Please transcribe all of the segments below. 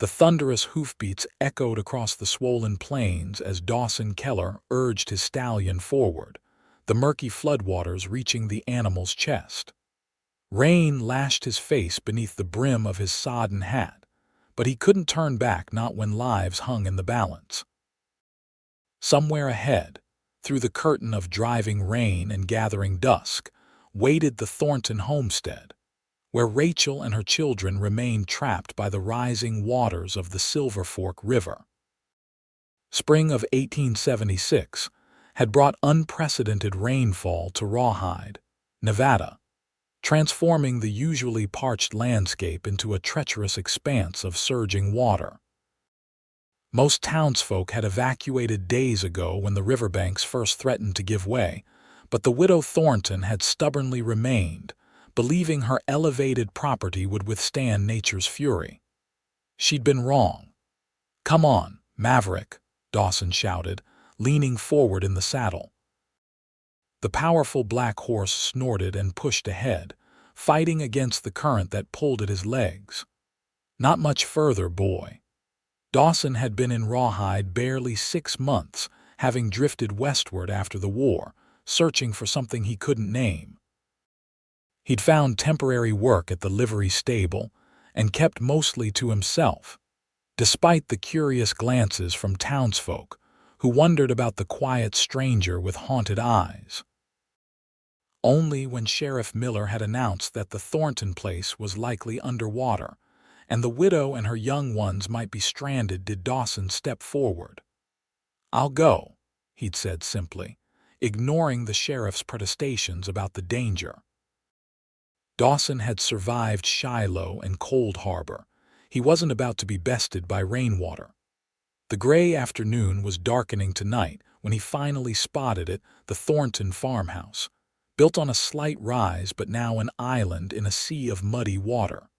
The thunderous hoofbeats echoed across the swollen plains as Dawson Keller urged his stallion forward, the murky floodwaters reaching the animal's chest. Rain lashed his face beneath the brim of his sodden hat, but he couldn't turn back, not when lives hung in the balance. Somewhere ahead, through the curtain of driving rain and gathering dusk, waited the Thornton homestead, where Rachel and her children remained trapped by the rising waters of the Silver Fork River. Spring of 1876 had brought unprecedented rainfall to Rawhide, Nevada, transforming the usually parched landscape into a treacherous expanse of surging water. Most townsfolk had evacuated days ago when the riverbanks first threatened to give way, but the widow Thornton had stubbornly remained, believing her elevated property would withstand nature's fury. She'd been wrong. "Come on, Maverick," Dawson shouted, leaning forward in the saddle. The powerful black horse snorted and pushed ahead, fighting against the current that pulled at his legs. "Not much further, boy." Dawson had been in Rawhide barely 6 months, having drifted westward after the war, searching for something he couldn't name. He'd found temporary work at the livery stable and kept mostly to himself, despite the curious glances from townsfolk who wondered about the quiet stranger with haunted eyes. Only when Sheriff Miller had announced that the Thornton place was likely underwater and the widow and her young ones might be stranded did Dawson step forward. "I'll go," he'd said simply, ignoring the sheriff's protestations about the danger. Dawson had survived Shiloh and Cold Harbor. He wasn't about to be bested by rainwater. The gray afternoon was darkening to night when he finally spotted it, the Thornton farmhouse, built on a slight rise but now an island in a sea of muddy water.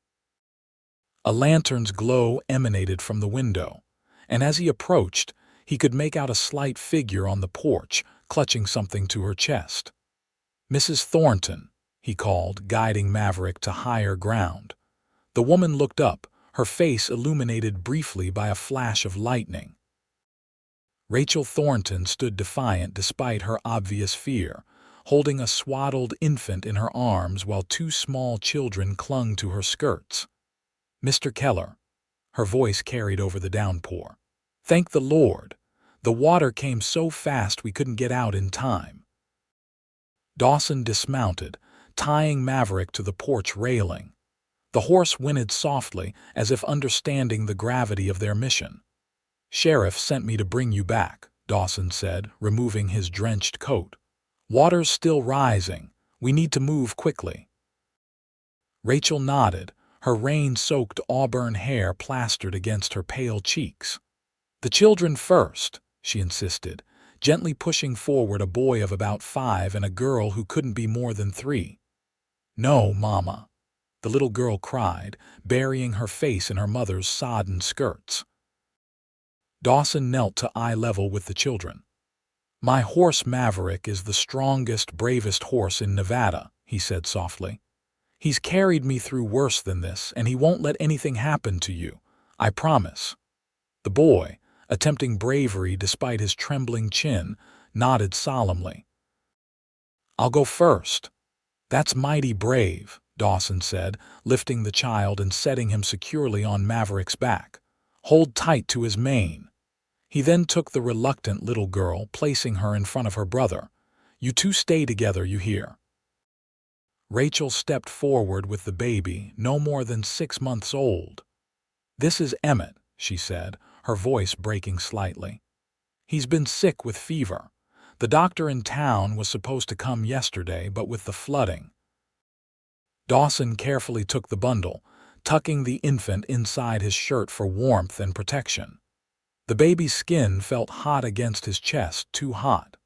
A lantern's glow emanated from the window, and as he approached, he could make out a slight figure on the porch, clutching something to her chest. "Mrs. Thornton," he called, guiding Maverick to higher ground. The woman looked up, her face illuminated briefly by a flash of lightning. Rachel Thornton stood defiant despite her obvious fear, holding a swaddled infant in her arms while 2 small children clung to her skirts. "Mr. Keller," her voice carried over the downpour. "Thank the Lord. The water came so fast we couldn't get out in time." Dawson dismounted, tying Maverick to the porch railing. The horse whinnied softly, as if understanding the gravity of their mission. "Sheriff sent me to bring you back," Dawson said, removing his drenched coat. "Water's still rising. We need to move quickly." Rachel nodded, her rain-soaked auburn hair plastered against her pale cheeks. "The children first," she insisted, gently pushing forward a boy of about 5 and a girl who couldn't be more than 3. "No, Mama," the little girl cried, burying her face in her mother's sodden skirts. Dawson knelt to eye level with the children. "My horse Maverick is the strongest, bravest horse in Nevada," he said softly. "He's carried me through worse than this, and he won't let anything happen to you, I promise." The boy, attempting bravery despite his trembling chin, nodded solemnly. "I'll go first." "That's mighty brave," Dawson said, lifting the child and setting him securely on Maverick's back. "Hold tight to his mane." He then took the reluctant little girl, placing her in front of her brother. "You two stay together, you hear?" Rachel stepped forward with the baby, no more than 6 months old. "This is Emmett," she said, her voice breaking slightly. "He's been sick with fever. The doctor in town was supposed to come yesterday, but with the flooding." Dawson carefully took the bundle, tucking the infant inside his shirt for warmth and protection. The baby's skin felt hot against his chest, too hot.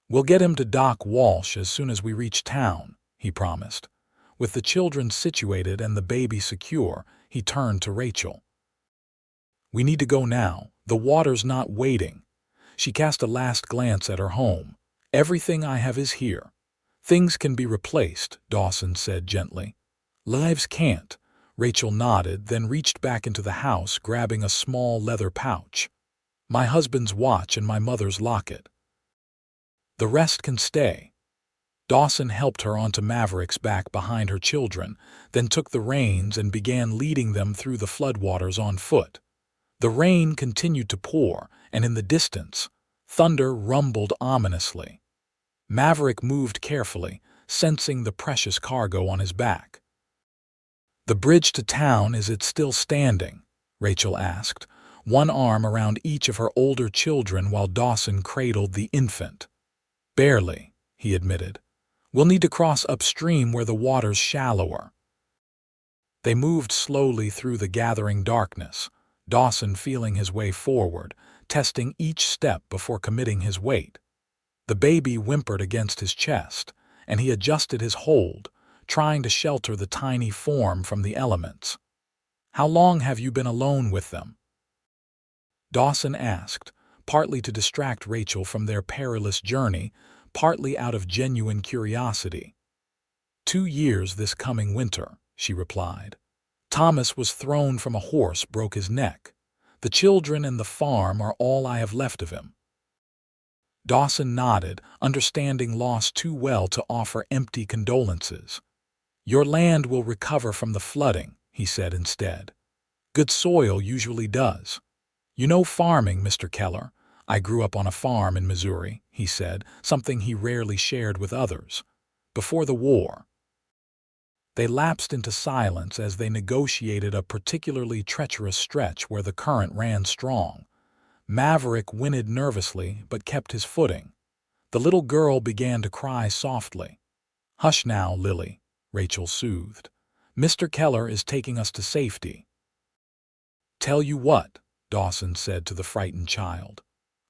"We'll get him to Doc Walsh as soon as we reach town," he promised. With the children situated and the baby secure, he turned to Rachel. "We need to go now. The water's not waiting." She cast a last glance at her home. "Everything I have is here." "Things can be replaced," Dawson said gently. "Lives can't." Rachel nodded, then reached back into the house, grabbing a small leather pouch. My husband's watch and my mother's locket. The rest can stay. Dawson helped her onto Maverick's back behind her children, then took the reins and began leading them through the floodwaters on foot. The rain continued to pour, and in the distance, thunder rumbled ominously. Maverick moved carefully, sensing the precious cargo on his back. "The bridge to town, is it still standing?" Rachel asked, one arm around each of her older children while Dawson cradled the infant. "Barely," he admitted. "We'll need to cross upstream where the water's shallower." They moved slowly through the gathering darkness, Dawson feeling his way forward, testing each step before committing his weight. The baby whimpered against his chest, and he adjusted his hold, trying to shelter the tiny form from the elements. "How long have you been alone with them?" Dawson asked, partly to distract Rachel from their perilous journey, partly out of genuine curiosity. 2 years this coming winter," she replied. "Thomas was thrown from a horse, broke his neck. The children and the farm are all I have left of him." Dawson nodded, understanding loss too well to offer empty condolences. "Your land will recover from the flooding," he said instead. "Good soil usually does. You know farming, Mr. Keller. I grew up on a farm in Missouri," he said, something he rarely shared with others. "Before the war." They lapsed into silence as they negotiated a particularly treacherous stretch where the current ran strong. Maverick whinnied nervously but kept his footing. The little girl began to cry softly. "Hush now, Lily," Rachel soothed. "Mr. Keller is taking us to safety." "Tell you what," Dawson said to the frightened child.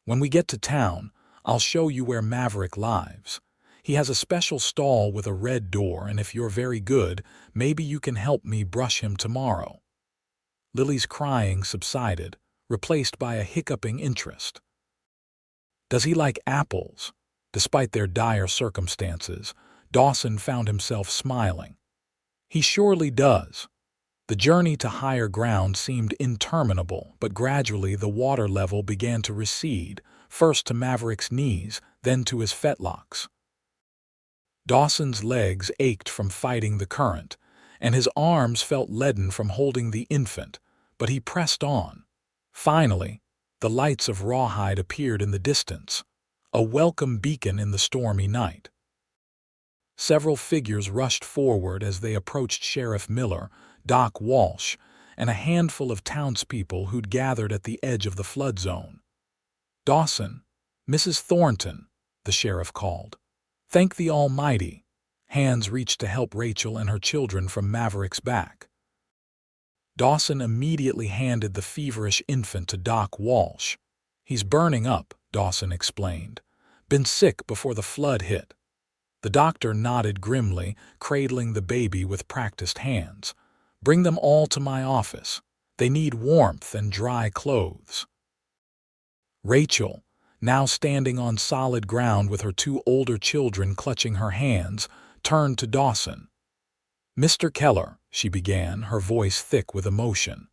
"When we get to town, I'll show you where Maverick lives. He has a special stall with a red door, and if you're very good, maybe you can help me brush him tomorrow." Lily's crying subsided, replaced by a hiccuping interest. "Does he like apples?" Despite their dire circumstances, Dawson found himself smiling. "He surely does." The journey to higher ground seemed interminable, but gradually the water level began to recede, first to Maverick's knees, then to his fetlocks. Dawson's legs ached from fighting the current, and his arms felt leaden from holding the infant, but he pressed on. Finally, the lights of Rawhide appeared in the distance, a welcome beacon in the stormy night. Several figures rushed forward as they approached Sheriff Miller, Doc Walsh, and a handful of townspeople who'd gathered at the edge of the flood zone. "Dawson, Mrs. Thornton," the sheriff called. "Thank the Almighty." Hands reached to help Rachel and her children from Maverick's back. Dawson immediately handed the feverish infant to Doc Walsh. "He's burning up," Dawson explained. "Been sick before the flood hit." The doctor nodded grimly, cradling the baby with practiced hands. "Bring them all to my office. They need warmth and dry clothes." Rachel, now standing on solid ground with her 2 older children clutching her hands, turned to Dawson. "Mr. Keller," she began, her voice thick with emotion.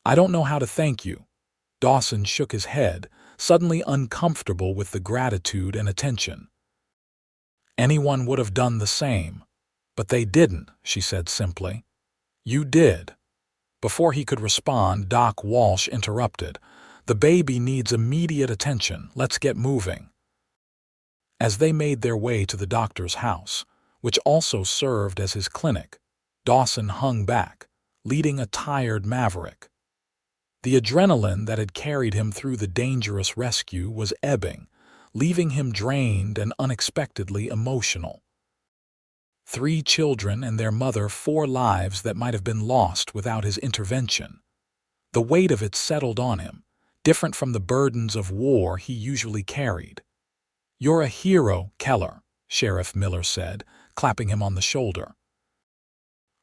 "I don't know how to thank you." Dawson shook his head, suddenly uncomfortable with the gratitude and attention. "Anyone would have done the same. But they didn't," she said simply. "You did." Before he could respond, Doc Walsh interrupted. "The baby needs immediate attention. Let's get moving." As they made their way to the doctor's house, which also served as his clinic, Dawson hung back, leading a tired Maverick. The adrenaline that had carried him through the dangerous rescue was ebbing, leaving him drained and unexpectedly emotional. 3 children and their mother, 4 lives that might have been lost without his intervention. The weight of it settled on him, different from the burdens of war he usually carried. "You're a hero, Keller," Sheriff Miller said, clapping him on the shoulder.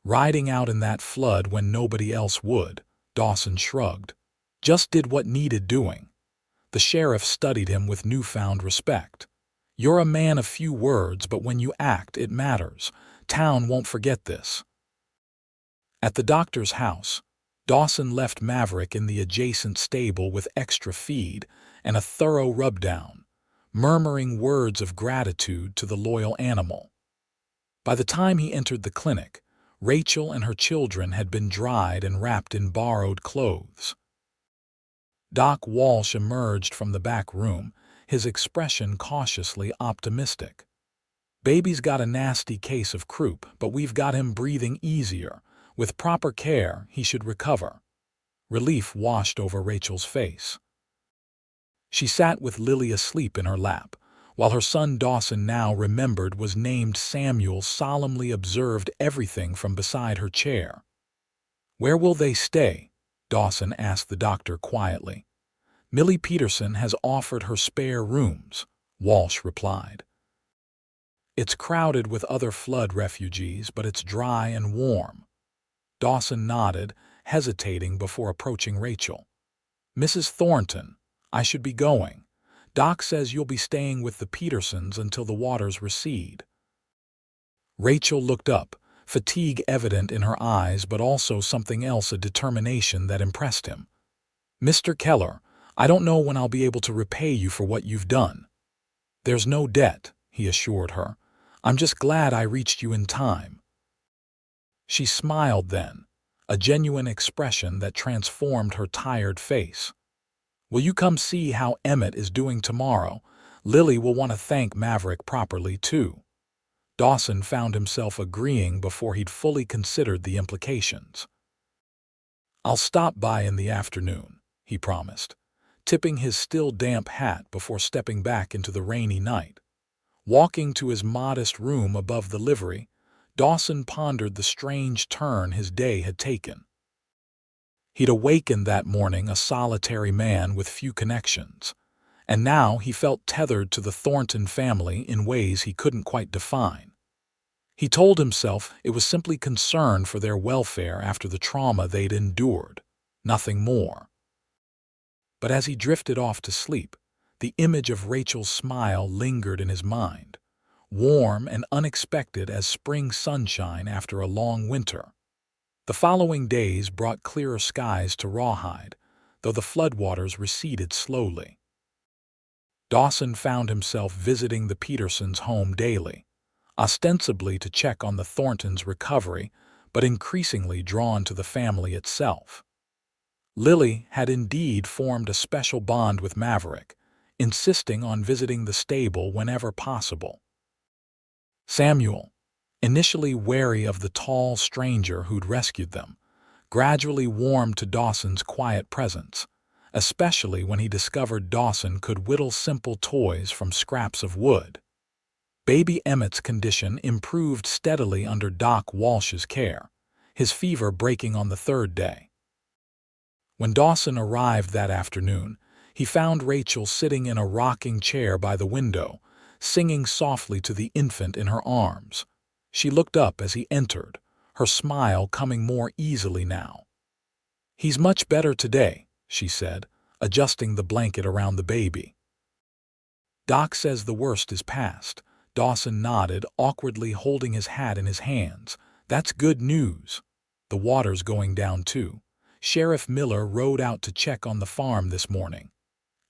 "Riding out in that flood when nobody else would," Dawson shrugged. "Just did what needed doing." The sheriff studied him with newfound respect. "You're a man of few words, but when you act, it matters. Town won't forget this." At the doctor's house, Dawson left Maverick in the adjacent stable with extra feed and a thorough rubdown, murmuring words of gratitude to the loyal animal. By the time he entered the clinic, Rachel and her children had been dried and wrapped in borrowed clothes. Doc Walsh emerged from the back room, his expression cautiously optimistic. "Baby's got a nasty case of croup, but we've got him breathing easier. With proper care, he should recover." Relief washed over Rachel's face. She sat with Lily asleep in her lap, while her son Dawson, now remembered was named Samuel, solemnly observed everything from beside her chair. "Where will they stay?" Dawson asked the doctor quietly. "Millie Peterson has offered her spare rooms," Walsh replied. "It's crowded with other flood refugees, but it's dry and warm." Dawson nodded, hesitating before approaching Rachel. "Mrs. Thornton, I should be going. Doc says you'll be staying with the Petersons until the waters recede." Rachel looked up, fatigue evident in her eyes, but also something else, a determination that impressed him. "Mr. Keller, I don't know when I'll be able to repay you for what you've done." "There's no debt," he assured her. "I'm just glad I reached you in time." She smiled then, a genuine expression that transformed her tired face. "Will you come see how Emmett is doing tomorrow? Lily will want to thank Maverick properly, too." Dawson found himself agreeing before he'd fully considered the implications. "I'll stop by in the afternoon," he promised, tipping his still damp hat before stepping back into the rainy night. Walking to his modest room above the livery, Dawson pondered the strange turn his day had taken. He'd awakened that morning a solitary man with few connections, and now he felt tethered to the Thornton family in ways he couldn't quite define. He told himself it was simply concern for their welfare after the trauma they'd endured, nothing more. But as he drifted off to sleep, the image of Rachel's smile lingered in his mind, warm and unexpected as spring sunshine after a long winter. The following days brought clearer skies to Rawhide, though the floodwaters receded slowly. Dawson found himself visiting the Petersons' home daily, ostensibly to check on the Thorntons' recovery, but increasingly drawn to the family itself. Lily had indeed formed a special bond with Maverick, insisting on visiting the stable whenever possible. Samuel, initially wary of the tall stranger who'd rescued them, gradually warmed to Dawson's quiet presence, especially when he discovered Dawson could whittle simple toys from scraps of wood. Baby Emmett's condition improved steadily under Doc Walsh's care, his fever breaking on the third day. When Dawson arrived that afternoon, he found Rachel sitting in a rocking chair by the window, singing softly to the infant in her arms. She looked up as he entered, her smile coming more easily now. "He's much better today," she said, adjusting the blanket around the baby. "Doc says the worst is past." Dawson nodded, awkwardly holding his hat in his hands. "That's good news. The water's going down too. Sheriff Miller rode out to check on the farm this morning."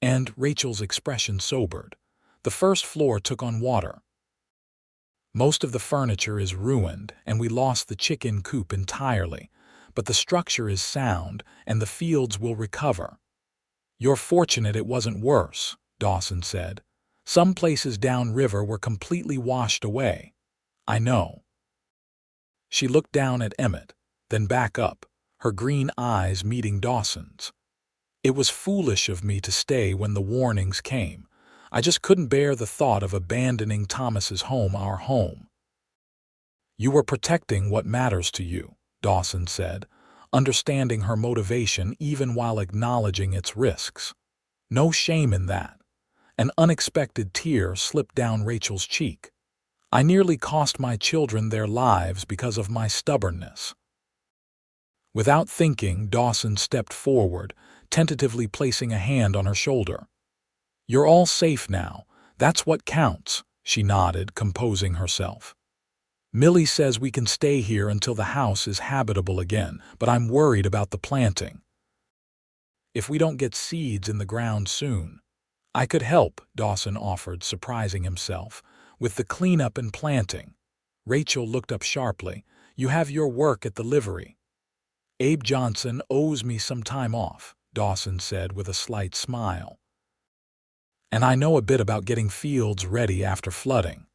And Rachel's expression sobered. "The first floor took on water. Most of the furniture is ruined, and we lost the chicken coop entirely, but the structure is sound, and the fields will recover." "You're fortunate it wasn't worse," Dawson said. "Some places downriver were completely washed away." "I know." She looked down at Emmett, then back up, her green eyes meeting Dawson's. "It was foolish of me to stay when the warnings came. I just couldn't bear the thought of abandoning Thomas's home, our home." "You were protecting what matters to you," Dawson said, understanding her motivation even while acknowledging its risks. "No shame in that." An unexpected tear slipped down Rachel's cheek. "I nearly cost my children their lives because of my stubbornness." Without thinking, Dawson stepped forward, tentatively placing a hand on her shoulder. "You're all safe now. That's what counts," she nodded, composing herself. Millie says we can stay here until the house is habitable again, but I'm worried about the planting. If we don't get seeds in the ground soon. I could help, Dawson offered, surprising himself, with the cleanup and planting. Rachel looked up sharply. You have your work at the livery. Abe Johnson owes me some time off, Dawson said with a slight smile. And I know a bit about getting fields ready after flooding.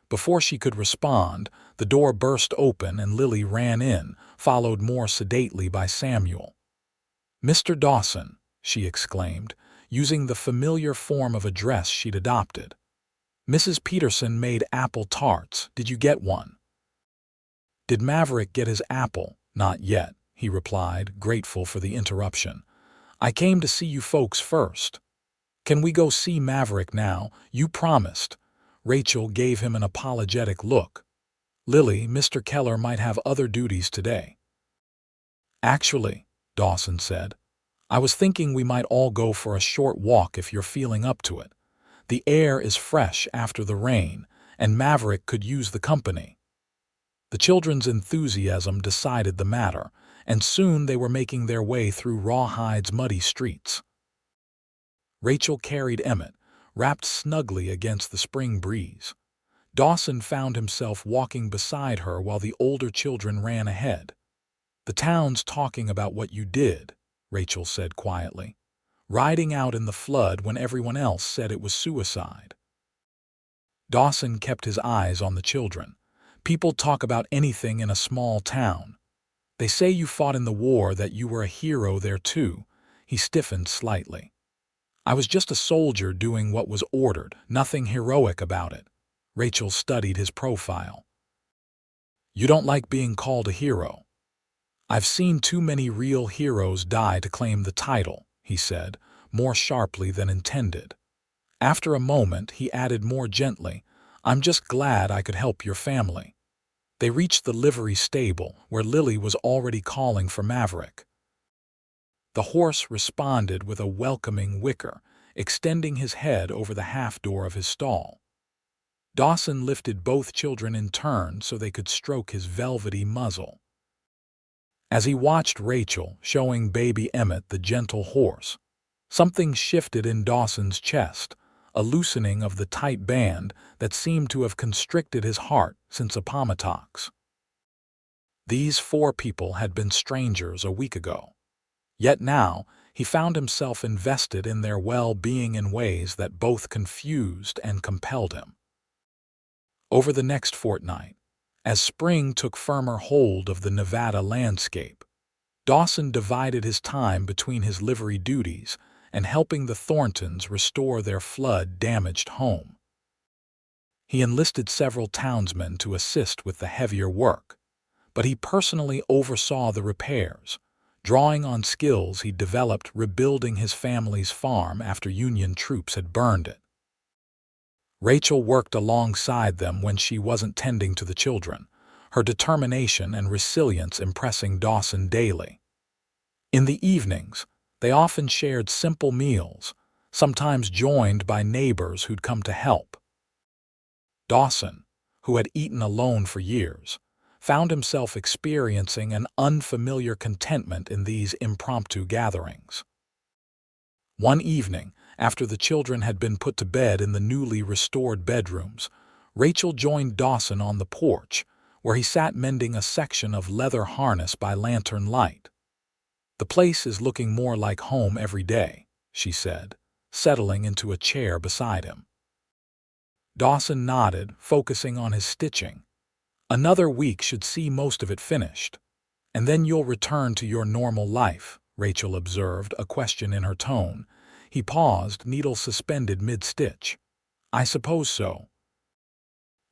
Before she could respond, the door burst open and Lily ran in, followed more sedately by Samuel. Mr. Dawson, she exclaimed, using the familiar form of address she'd adopted. Mrs. Peterson made apple tarts. Did you get one? Did Maverick get his apple? Not yet, he replied, grateful for the interruption. I came to see you folks first. Can we go see Maverick now? You promised. Rachel gave him an apologetic look. Lily, Mr. Keller might have other duties today. Actually, Dawson said, I was thinking we might all go for a short walk if you're feeling up to it. The air is fresh after the rain, and Maverick could use the company. The children's enthusiasm decided the matter, and soon they were making their way through Rawhide's muddy streets. Rachel carried Emmett, wrapped snugly against the spring breeze. Dawson found himself walking beside her while the older children ran ahead. The town's talking about what you did, Rachel said quietly, riding out in the flood when everyone else said it was suicide. Dawson kept his eyes on the children. People talk about anything in a small town. They say you fought in the war, that you were a hero there too. He stiffened slightly. I was just a soldier doing what was ordered, nothing heroic about it. Rachel studied his profile. You don't like being called a hero. I've seen too many real heroes die to claim the title, he said, more sharply than intended. After a moment, he added more gently, I'm just glad I could help your family. They reached the livery stable, where Lily was already calling for Maverick. The horse responded with a welcoming whicker, extending his head over the half-door of his stall. Dawson lifted both children in turn so they could stroke his velvety muzzle. As he watched Rachel showing baby Emmett the gentle horse, something shifted in Dawson's chest, a loosening of the tight band that seemed to have constricted his heart since Appomattox. These 4 people had been strangers a week ago. Yet now he found himself invested in their well-being in ways that both confused and compelled him. Over the next fortnight, as spring took firmer hold of the Nevada landscape, Dawson divided his time between his livery duties and helping the Thorntons restore their flood-damaged home. He enlisted several townsmen to assist with the heavier work, but he personally oversaw the repairs, drawing on skills he developed rebuilding his family's farm after Union troops had burned it. Rachel worked alongside them when she wasn't tending to the children, her determination and resilience impressing Dawson daily. In the evenings, they often shared simple meals, sometimes joined by neighbors who'd come to help. Dawson, who had eaten alone for years, found himself experiencing an unfamiliar contentment in these impromptu gatherings. One evening, after the children had been put to bed in the newly restored bedrooms, Rachel joined Dawson on the porch, where he sat mending a section of leather harness by lantern light. The place is looking more like home every day, she said, settling into a chair beside him. Dawson nodded, focusing on his stitching. Another week should see most of it finished. And then you'll return to your normal life, Rachel observed, a question in her tone. He paused, needle suspended mid-stitch. I suppose so.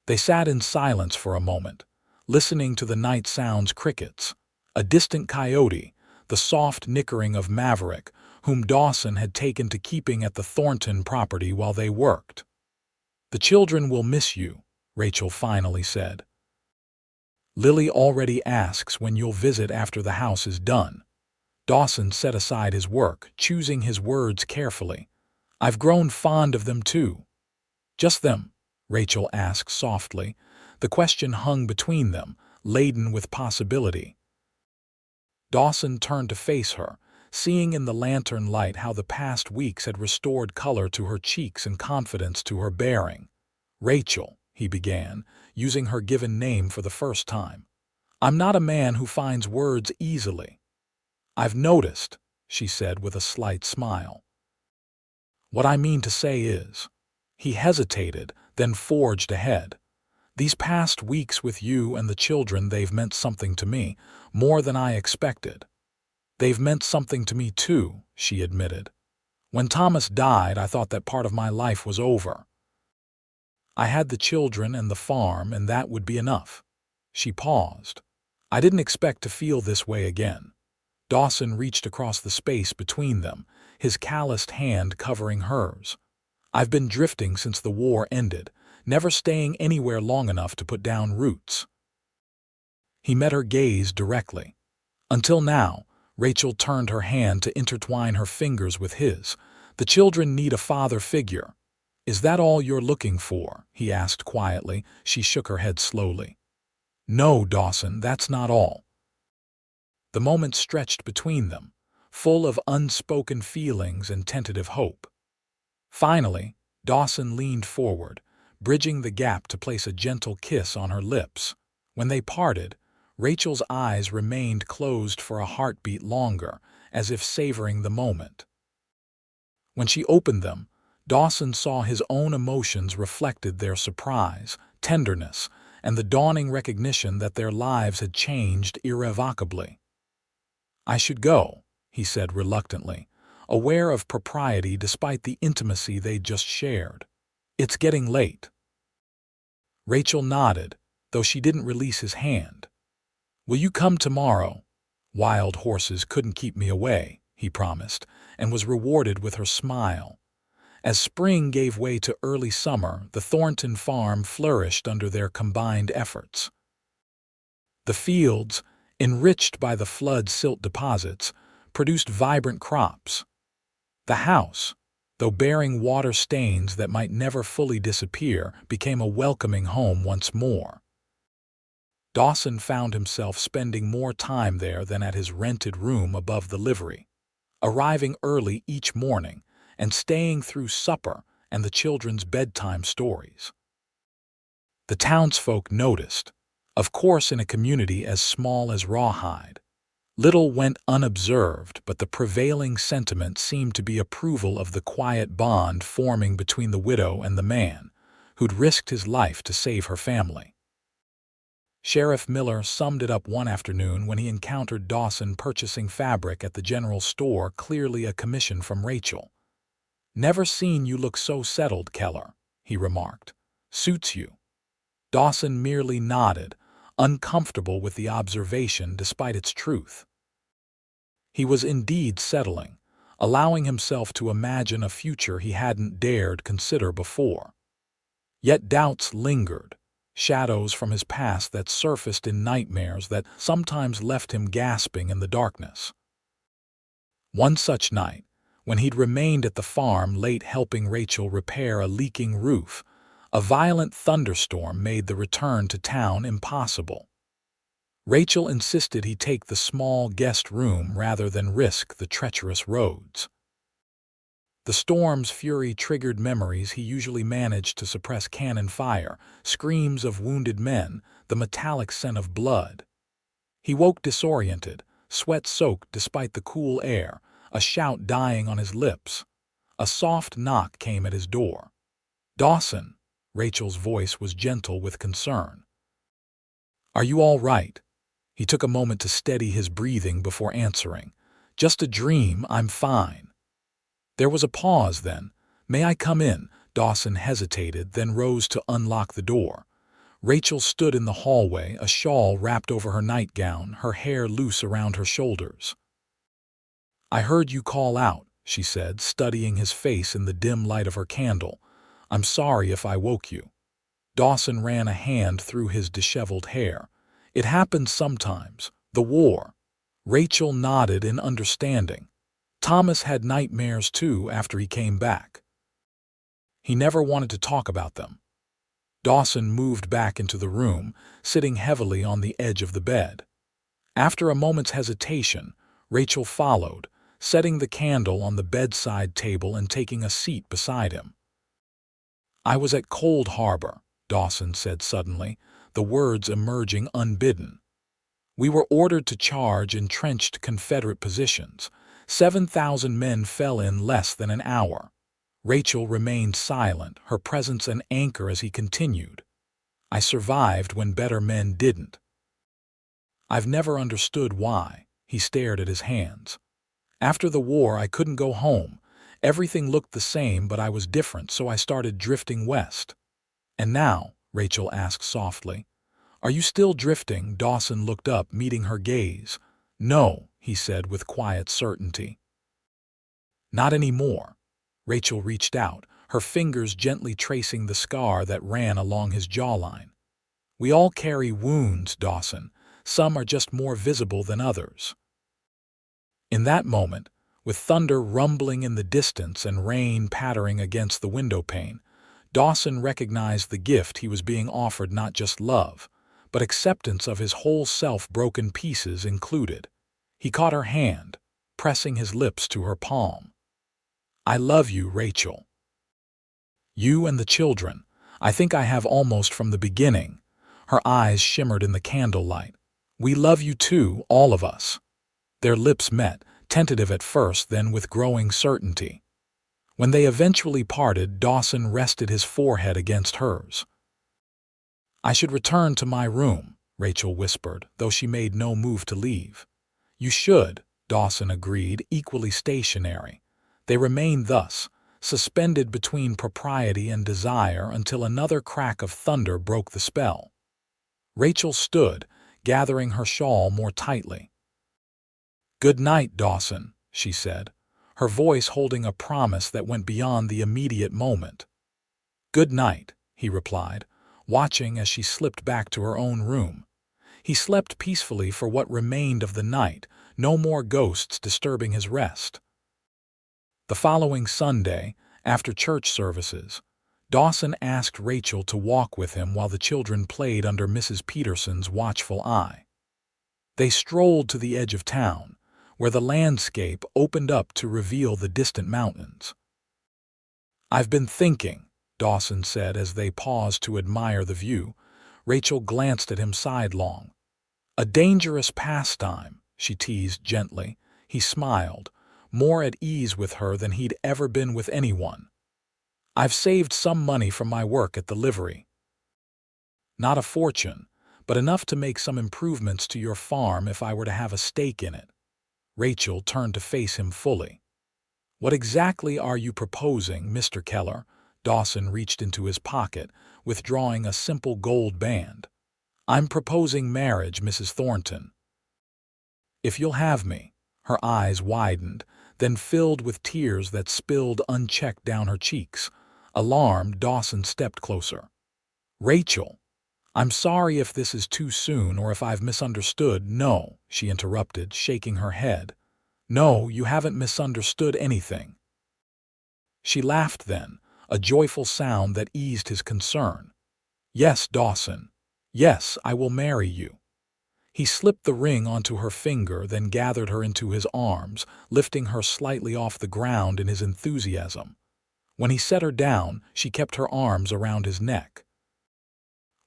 They sat in silence for a moment, listening to the night sounds: crickets, a distant coyote, the soft nickering of Maverick, whom Dawson had taken to keeping at the Thornton property while they worked. The children will miss you, Rachel finally said. Lily already asks when you'll visit after the house is done. Dawson set aside his work, choosing his words carefully. I've grown fond of them too. Just them? Rachel asked softly, The question hung between them, laden with possibility. Dawson turned to face her, seeing in the lantern light how the past weeks had restored color to her cheeks and confidence to her bearing. "Rachel," he began, using her given name for the first time. "I'm not a man who finds words easily." "I've noticed," she said with a slight smile. "What I mean to say is—" He hesitated, then forged ahead. "These past weeks with you and the children, they've meant something to me, more than I expected." "They've meant something to me too," she admitted. "When Thomas died, I thought that part of my life was over. I had the children and the farm, and that would be enough." She paused. "I didn't expect to feel this way again." Dawson reached across the space between them, his calloused hand covering hers. "I've been drifting since the war ended, never staying anywhere long enough to put down roots." He met her gaze directly. "Until now," Rachel turned her hand to intertwine her fingers with his. "The children need a father figure." "Is that all you're looking for?" he asked quietly. She shook her head slowly. "No, Dawson, that's not all." The moment stretched between them, full of unspoken feelings and tentative hope. Finally, Dawson leaned forward, bridging the gap to place a gentle kiss on her lips. When they parted, Rachel's eyes remained closed for a heartbeat longer, as if savoring the moment. When she opened them, Dawson saw his own emotions reflected, their surprise, tenderness, and the dawning recognition that their lives had changed irrevocably. "I should go," he said reluctantly, aware of propriety despite the intimacy they'd just shared. "It's getting late." Rachel nodded, though she didn't release his hand. "Will you come tomorrow?" "Wild horses couldn't keep me away," he promised, and was rewarded with her smile. As spring gave way to early summer, the Thornton farm flourished under their combined efforts. The fields, enriched by the flood silt deposits, produced vibrant crops. The house, though bearing water stains that might never fully disappear, became a welcoming home once more. Dawson found himself spending more time there than at his rented room above the livery, arriving early each morning and staying through supper and the children's bedtime stories. The townsfolk noticed, of course in a community as small as Rawhide. Little went unobserved, but the prevailing sentiment seemed to be approval of the quiet bond forming between the widow and the man, who'd risked his life to save her family. Sheriff Miller summed it up one afternoon when he encountered Dawson purchasing fabric at the general store, clearly a commission from Rachel. "Never seen you look so settled, Keller," he remarked. "Suits you." Dawson merely nodded, uncomfortable with the observation despite its truth. He was indeed settling, allowing himself to imagine a future he hadn't dared consider before. Yet doubts lingered, shadows from his past that surfaced in nightmares that sometimes left him gasping in the darkness. One such night, when he'd remained at the farm late helping Rachel repair a leaking roof, a violent thunderstorm made the return to town impossible. Rachel insisted he take the small guest room rather than risk the treacherous roads. The storm's fury triggered memories he usually managed to suppress: cannon fire, screams of wounded men, the metallic scent of blood. He woke disoriented, sweat-soaked despite the cool air, a shout dying on his lips. A soft knock came at his door. "Dawson," Rachel's voice was gentle with concern. "Are you all right?" He took a moment to steady his breathing before answering. "Just a dream, I'm fine." There was a pause then. "May I come in?" Dawson hesitated, then rose to unlock the door. Rachel stood in the hallway, a shawl wrapped over her nightgown, her hair loose around her shoulders. "I heard you call out," she said, studying his face in the dim light of her candle. "I'm sorry if I woke you." Dawson ran a hand through his disheveled hair. "It happens sometimes. The war." Rachel nodded in understanding. "Thomas had nightmares too after he came back. He never wanted to talk about them." Dawson moved back into the room, sitting heavily on the edge of the bed. After a moment's hesitation, Rachel followed, setting the candle on the bedside table and taking a seat beside him. "I was at Cold Harbor," Dawson said suddenly, the words emerging unbidden. "We were ordered to charge entrenched Confederate positions. 7,000 men fell in less than an hour." Rachel remained silent, her presence an anchor as he continued. "I survived when better men didn't." "I've never understood why." He stared at his hands. "After the war, I couldn't go home. Everything looked the same, but I was different, so I started drifting west." "And now," Rachel asked softly, "are you still drifting?" Dawson looked up, meeting her gaze. "No," he said with quiet certainty. "Not anymore." Rachel reached out, her fingers gently tracing the scar that ran along his jawline. "We all carry wounds, Dawson. Some are just more visible than others." In that moment, with thunder rumbling in the distance and rain pattering against the windowpane, Dawson recognized the gift he was being offered: not just love, but acceptance of his whole self, broken pieces included. He caught her hand, pressing his lips to her palm. "I love you, Rachel. You and the children. I think I have almost from the beginning." Her eyes shimmered in the candlelight. "We love you too, all of us." Their lips met, tentative at first, then with growing certainty. When they eventually parted, Dawson rested his forehead against hers. "I should return to my room," Rachel whispered, though she made no move to leave. "You should," Dawson agreed, equally stationary. They remained thus, suspended between propriety and desire, until another crack of thunder broke the spell. Rachel stood, gathering her shawl more tightly. "Good night, Dawson," she said, her voice holding a promise that went beyond the immediate moment. "Good night," he replied, watching as she slipped back to her own room. He slept peacefully for what remained of the night, no more ghosts disturbing his rest. The following Sunday, after church services, Dawson asked Rachel to walk with him while the children played under Mrs. Peterson's watchful eye. They strolled to the edge of town, where the landscape opened up to reveal the distant mountains. "I've been thinking," Dawson said as they paused to admire the view. Rachel glanced at him sidelong. "A dangerous pastime," she teased gently. He smiled, more at ease with her than he'd ever been with anyone. "I've saved some money from my work at the livery. Not a fortune, but enough to make some improvements to your farm if I were to have a stake in it." Rachel turned to face him fully. "What exactly are you proposing, Mr. Keller?" Dawson reached into his pocket, withdrawing a simple gold band. "I'm proposing marriage, Mrs. Thornton." "If you'll have me." Her eyes widened, then filled with tears that spilled unchecked down her cheeks. Alarmed, Dawson stepped closer. "Rachel, I'm sorry if this is too soon or if I've misunderstood." "No," she interrupted, shaking her head. "No, you haven't misunderstood anything." She laughed then, a joyful sound that eased his concern. "Yes, Dawson. Yes, I will marry you." He slipped the ring onto her finger, then gathered her into his arms, lifting her slightly off the ground in his enthusiasm. When he set her down, she kept her arms around his neck.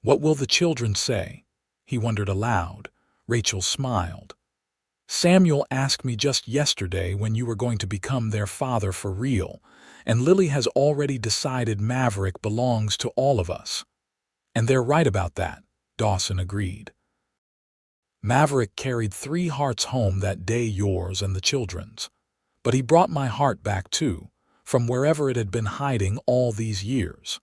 "What will the children say?" he wondered aloud. Rachel smiled. "Samuel asked me just yesterday when you were going to become their father for real, and Lily has already decided Maverick belongs to all of us." "And they're right about that," Dawson agreed. "Maverick carried 3 hearts home that day, yours and the children's. But he brought my heart back too, from wherever it had been hiding all these years."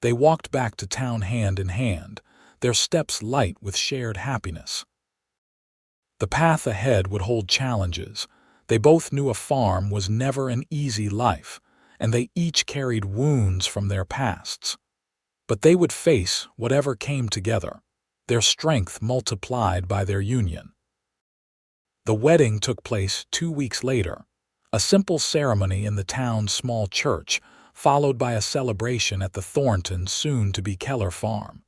They walked back to town hand in hand, their steps light with shared happiness. The path ahead would hold challenges. They both knew a farm was never an easy life, and they each carried wounds from their pasts. But they would face whatever came together, their strength multiplied by their union. The wedding took place 2 weeks later, a simple ceremony in the town's small church, followed by a celebration at the Thornton soon-to-be Keller farm.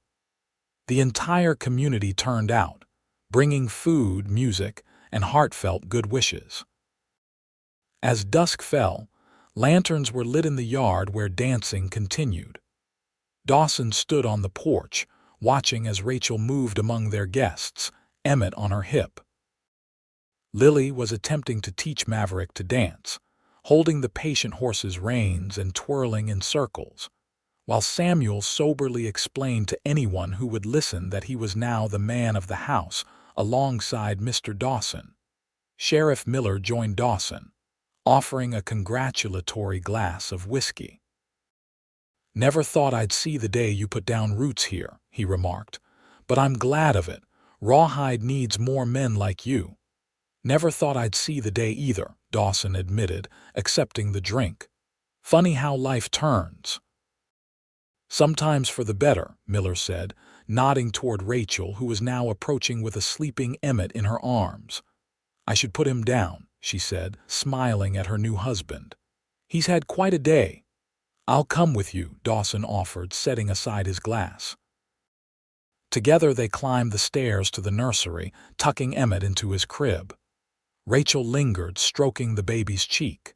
The entire community turned out, bringing food, music, and heartfelt good wishes. As dusk fell, lanterns were lit in the yard where dancing continued. Dawson stood on the porch, watching as Rachel moved among their guests, Emmett on her hip. Lily was attempting to teach Maverick to dance, holding the patient horse's reins and twirling in circles, while Samuel soberly explained to anyone who would listen that he was now the man of the house alongside Mr. Dawson. Sheriff Miller joined Dawson, offering a congratulatory glass of whiskey. "Never thought I'd see the day you put down roots here," he remarked, "but I'm glad of it. Rawhide needs more men like you." "Never thought I'd see the day either," Dawson admitted, accepting the drink. "Funny how life turns." "Sometimes for the better," Miller said, nodding toward Rachel, who was now approaching with a sleeping Emmett in her arms. "I should put him down," she said, smiling at her new husband. "He's had quite a day." "I'll come with you," Dawson offered, setting aside his glass. Together they climbed the stairs to the nursery, tucking Emmett into his crib. Rachel lingered, stroking the baby's cheek.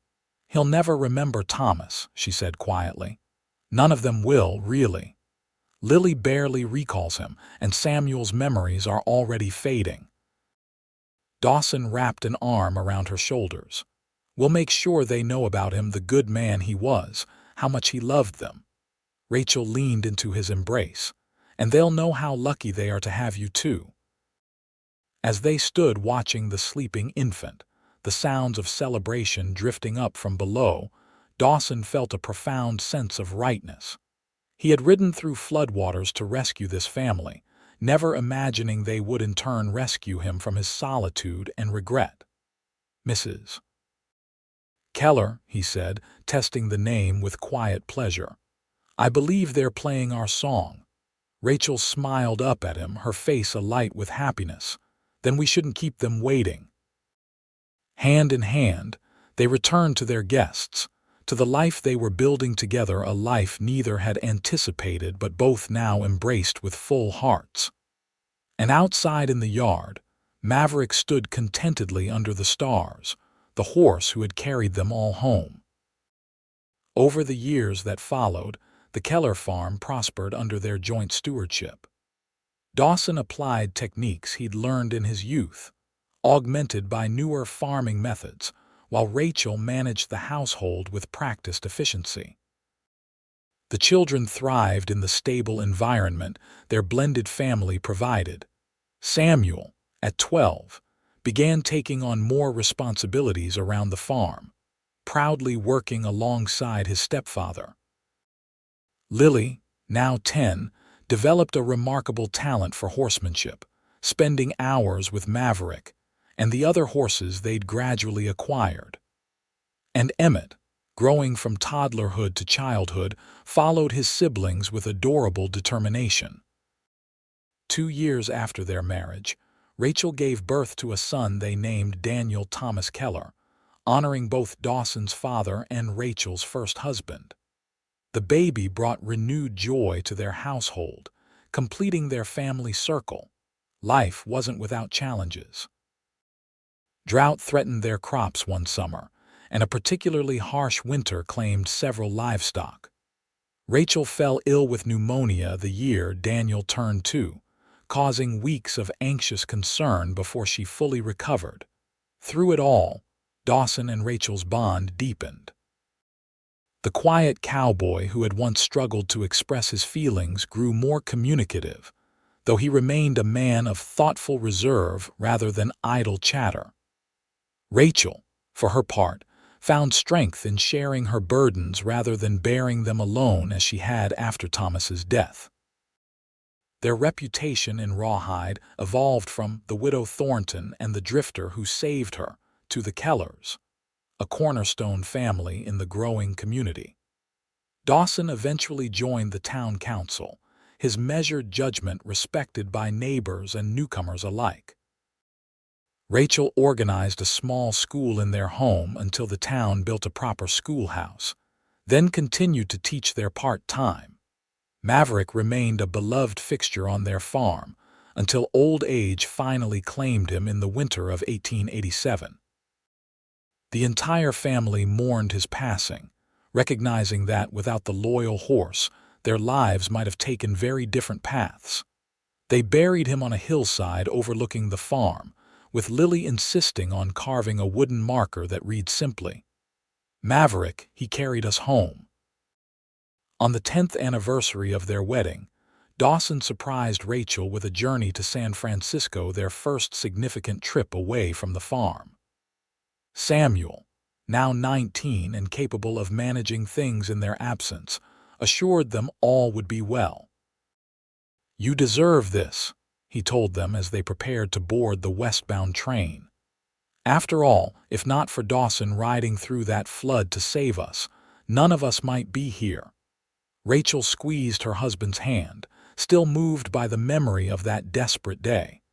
"He'll never remember Thomas," she said quietly. "None of them will, really. Lily barely recalls him, and Samuel's memories are already fading." Dawson wrapped an arm around her shoulders. "We'll make sure they know about him, the good man he was, how much he loved them." Rachel leaned into his embrace. "And they'll know how lucky they are to have you too." As they stood watching the sleeping infant, the sounds of celebration drifting up from below, Dawson felt a profound sense of rightness. He had ridden through floodwaters to rescue this family, never imagining they would in turn rescue him from his solitude and regret. "Mrs. Keller," he said, testing the name with quiet pleasure. "I believe they're playing our song." Rachel smiled up at him, her face alight with happiness. "Then we shouldn't keep them waiting." Hand in hand, they returned to their guests, to the life they were building together, a life neither had anticipated but both now embraced with full hearts. And outside in the yard, Maverick stood contentedly under the stars, the horse who had carried them all home. Over the years that followed, the Keller farm prospered under their joint stewardship. Dawson applied techniques he'd learned in his youth, augmented by newer farming methods, while Rachel managed the household with practiced efficiency. The children thrived in the stable environment their blended family provided. Samuel, at 12, began taking on more responsibilities around the farm, proudly working alongside his stepfather. Lily, now 10, developed a remarkable talent for horsemanship, spending hours with Maverick and the other horses they'd gradually acquired. And Emmett, growing from toddlerhood to childhood, followed his siblings with adorable determination. 2 years after their marriage, Rachel gave birth to a son they named Daniel Thomas Keller, honoring both Dawson's father and Rachel's first husband. The baby brought renewed joy to their household, completing their family circle. Life wasn't without challenges. Drought threatened their crops one summer, and a particularly harsh winter claimed several livestock. Rachel fell ill with pneumonia the year Daniel turned 2, causing weeks of anxious concern before she fully recovered. Through it all, Dawson and Rachel's bond deepened. The quiet cowboy who had once struggled to express his feelings grew more communicative, though he remained a man of thoughtful reserve rather than idle chatter. Rachel, for her part, found strength in sharing her burdens rather than bearing them alone as she had after Thomas's death. Their reputation in Rawhide evolved from the widow Thornton and the drifter who saved her to the Kellers, a cornerstone family in the growing community. Dawson eventually joined the town council, his measured judgment respected by neighbors and newcomers alike. Rachel organized a small school in their home until the town built a proper schoolhouse. then continued to teach there part-time. Maverick remained a beloved fixture on their farm until old age finally claimed him in the winter of 1887. The entire family mourned his passing, recognizing that without the loyal horse, their lives might have taken very different paths. They buried him on a hillside overlooking the farm, with Lily insisting on carving a wooden marker that read simply, "Maverick, he carried us home." On the 10th anniversary of their wedding, Dawson surprised Rachel with a journey to San Francisco, their first significant trip away from the farm. Samuel, now 19 and capable of managing things in their absence, assured them all would be well. "You deserve this," he told them as they prepared to board the westbound train. "After all, if not for Dawson riding through that flood to save us, none of us might be here." Rachel squeezed her husband's hand, still moved by the memory of that desperate day.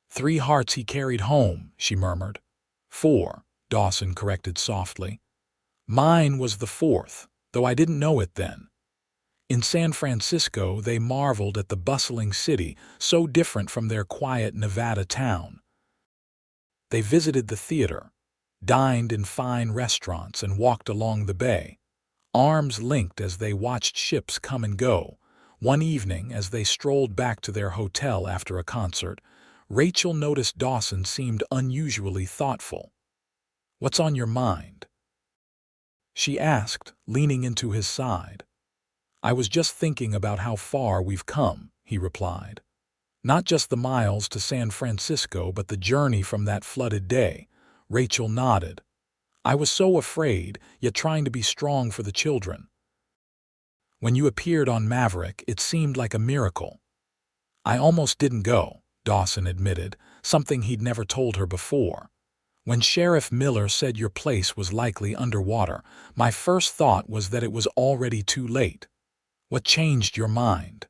"3 hearts he carried home," she murmured. "4," Dawson corrected softly. "Mine was the 4th, though I didn't know it then." In San Francisco, they marveled at the bustling city, so different from their quiet Nevada town. They visited the theater, dined in fine restaurants, and walked along the bay, arms linked as they watched ships come and go. One evening, as they strolled back to their hotel after a concert, Rachel noticed Dawson seemed unusually thoughtful. "What's on your mind?" she asked, leaning into his side. "I was just thinking about how far we've come," he replied. "Not just the miles to San Francisco, but the journey from that flooded day." Rachel nodded. "I was so afraid, yet trying to be strong for the children. When you appeared on Maverick, it seemed like a miracle." "I almost didn't go," Dawson admitted, something he'd never told her before. "When Sheriff Miller said your place was likely underwater, my first thought was that it was already too late. What changed your mind?"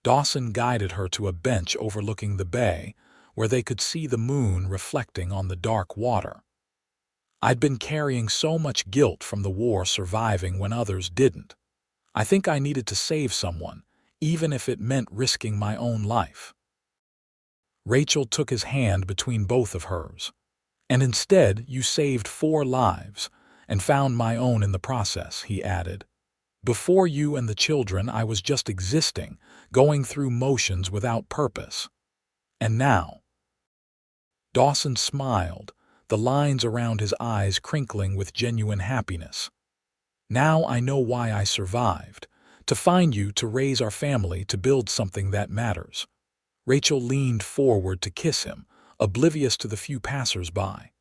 Dawson guided her to a bench overlooking the bay, where they could see the moon reflecting on the dark water. "I'd been carrying so much guilt from the war surviving when others didn't. I think I needed to save someone, even if it meant risking my own life." Rachel took his hand between both of hers. "And instead, you saved 4 lives, and found my own in the process," he added. "Before you and the children, I was just existing, going through motions without purpose. And now—" Dawson smiled, the lines around his eyes crinkling with genuine happiness. "Now I know why I survived. To find you, to raise our family, to build something that matters." Rachel leaned forward to kiss him, oblivious to the few passers-by.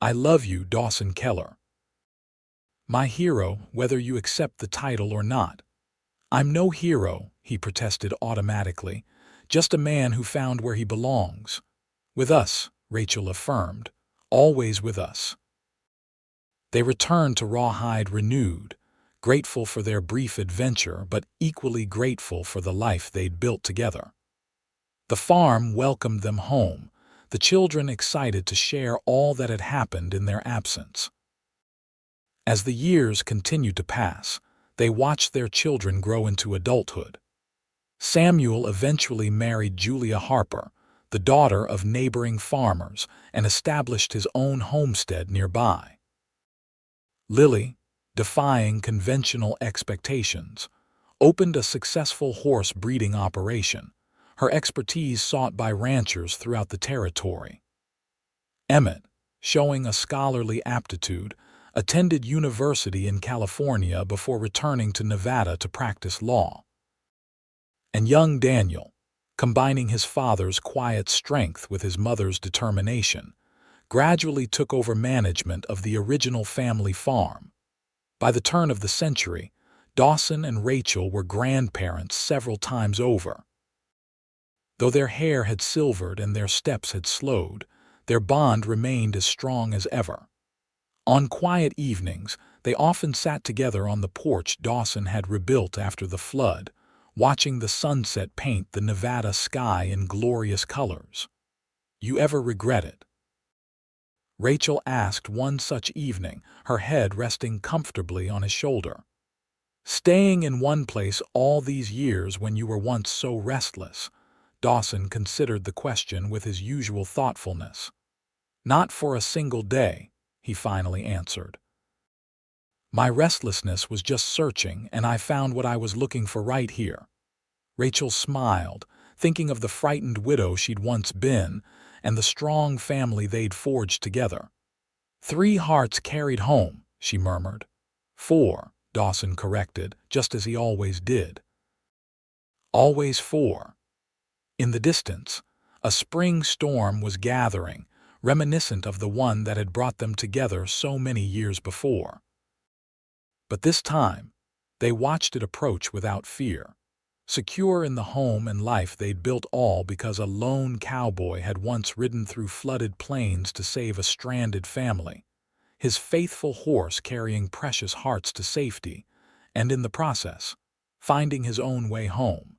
"I love you, Dawson Keller. My hero, whether you accept the title or not." "I'm no hero," he protested automatically, "just a man who found where he belongs." "With us," Rachel affirmed, "always with us." They returned to Rawhide renewed, grateful for their brief adventure, but equally grateful for the life they'd built together. The farm welcomed them home, the children excited to share all that had happened in their absence. As the years continued to pass, they watched their children grow into adulthood. Samuel eventually married Julia Harper, the daughter of neighboring farmers, and established his own homestead nearby. Lily, defying conventional expectations, opened a successful horse breeding operation, her expertise sought by ranchers throughout the territory. Emmett, showing a scholarly aptitude, attended university in California before returning to Nevada to practice law. And young Daniel, combining his father's quiet strength with his mother's determination, gradually took over management of the original family farm. By the turn of the century, Dawson and Rachel were grandparents several times over. Though their hair had silvered and their steps had slowed, their bond remained as strong as ever. On quiet evenings, they often sat together on the porch Dawson had rebuilt after the flood, watching the sunset paint the Nevada sky in glorious colors. "You ever regret it?" Rachel asked one such evening, her head resting comfortably on his shoulder. "Staying in one place all these years when you were once so restless?" Dawson considered the question with his usual thoughtfulness. "Not for a single day," he finally answered. "My restlessness was just searching, and I found what I was looking for right here." Rachel smiled, thinking of the frightened widow she'd once been and the strong family they'd forged together. "3 hearts carried home," she murmured. "4," Dawson corrected, just as he always did. "Always 4." In the distance, a spring storm was gathering, reminiscent of the one that had brought them together so many years before. But this time, they watched it approach without fear. Secure in the home and life they'd built, all because a lone cowboy had once ridden through flooded plains to save a stranded family, his faithful horse carrying precious hearts to safety, and in the process, finding his own way home.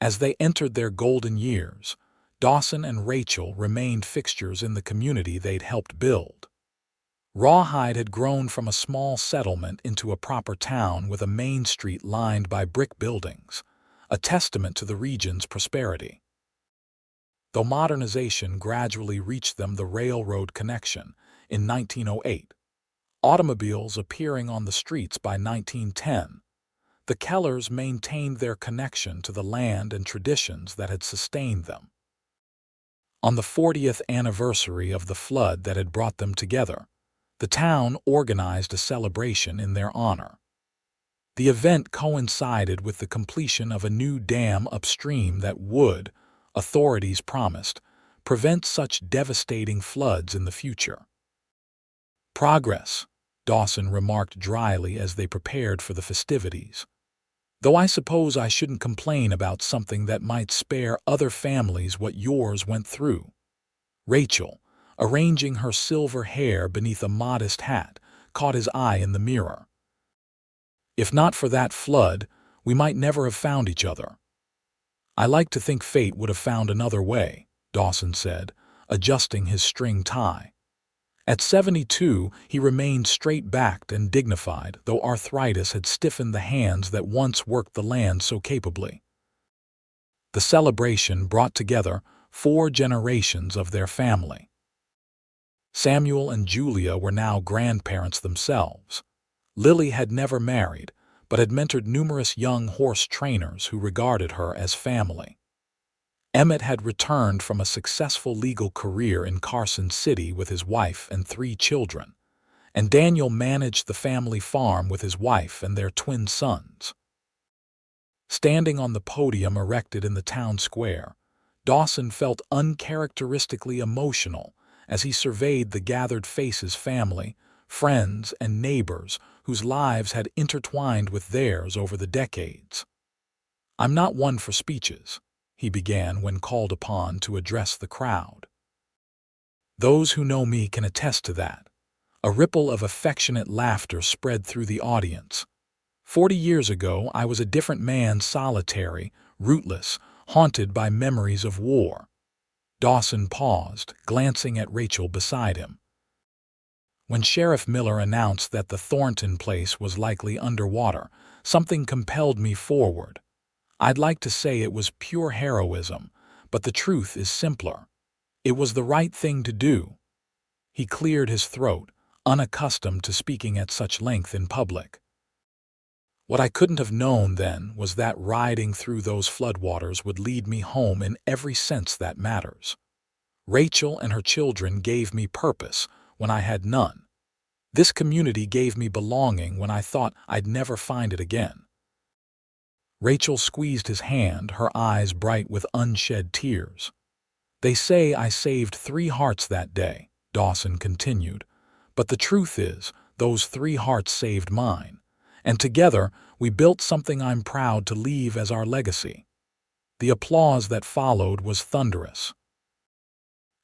As they entered their golden years, Dawson and Rachel remained fixtures in the community they'd helped build. Rawhide had grown from a small settlement into a proper town with a main street lined by brick buildings, a testament to the region's prosperity. Though modernization gradually reached them the railroad connection in 1908, automobiles appearing on the streets by 1910, the Kellers maintained their connection to the land and traditions that had sustained them. On the 40th anniversary of the flood that had brought them together, the town organized a celebration in their honor. The event coincided with the completion of a new dam upstream that would, authorities promised, prevent such devastating floods in the future. "Progress," Dawson remarked dryly as they prepared for the festivities. "Though I suppose I shouldn't complain about something that might spare other families what yours went through." Rachel, arranging her silver hair beneath a modest hat, caught his eye in the mirror. "If not for that flood, we might never have found each other." "I like to think fate would have found another way," Dawson said, adjusting his string tie. At 72, he remained straight-backed and dignified, though arthritis had stiffened the hands that once worked the land so capably. The celebration brought together 4 generations of their family. Samuel and Julia were now grandparents themselves. Lily had never married, but had mentored numerous young horse trainers who regarded her as family. Emmett had returned from a successful legal career in Carson City with his wife and 3 children, and Daniel managed the family farm with his wife and their twin sons. Standing on the podium erected in the town square, Dawson felt uncharacteristically emotional as he surveyed the gathered faces, family, friends, and neighbors whose lives had intertwined with theirs over the decades. "I'm not one for speeches," he began when called upon to address the crowd. "Those who know me can attest to that." A ripple of affectionate laughter spread through the audience. 40 years ago, I was a different man, solitary, rootless, haunted by memories of war." Dawson paused, glancing at Rachel beside him. "When Sheriff Miller announced that the Thornton place was likely underwater, something compelled me forward. I'd like to say it was pure heroism, but the truth is simpler. It was the right thing to do." He cleared his throat, unaccustomed to speaking at such length in public. "What I couldn't have known then was that riding through those floodwaters would lead me home in every sense that matters. Rachel and her children gave me purpose when I had none. This community gave me belonging when I thought I'd never find it again." Rachel squeezed his hand, her eyes bright with unshed tears. "They say I saved 3 hearts that day," Dawson continued, "but the truth is, those 3 hearts saved mine. And together, we built something I'm proud to leave as our legacy." The applause that followed was thunderous.